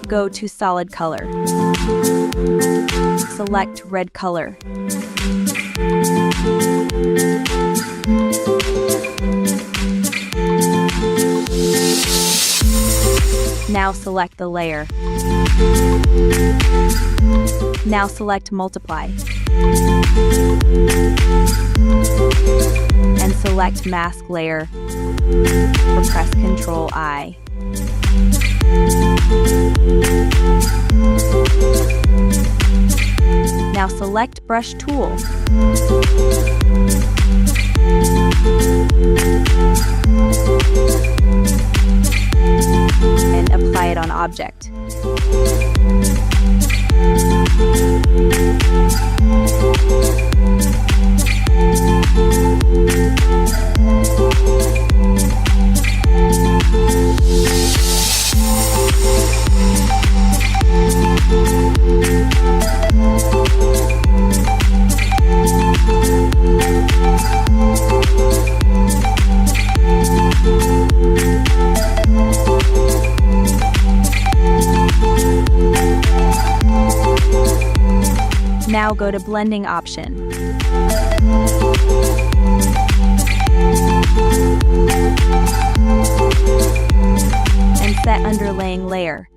Go to solid color. Select red color. Now select the layer. Now select multiply. And select mask layer. Or press Ctrl-I. Now select brush tool. And apply it on object. Now go to blending option. And set underlaying layer.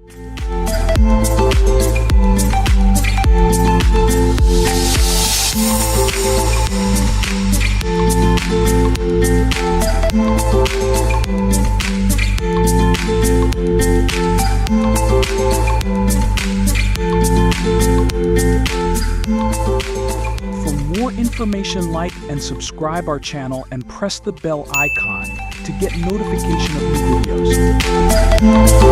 For more information, like and subscribe our channel and press the bell icon to get notification of new videos.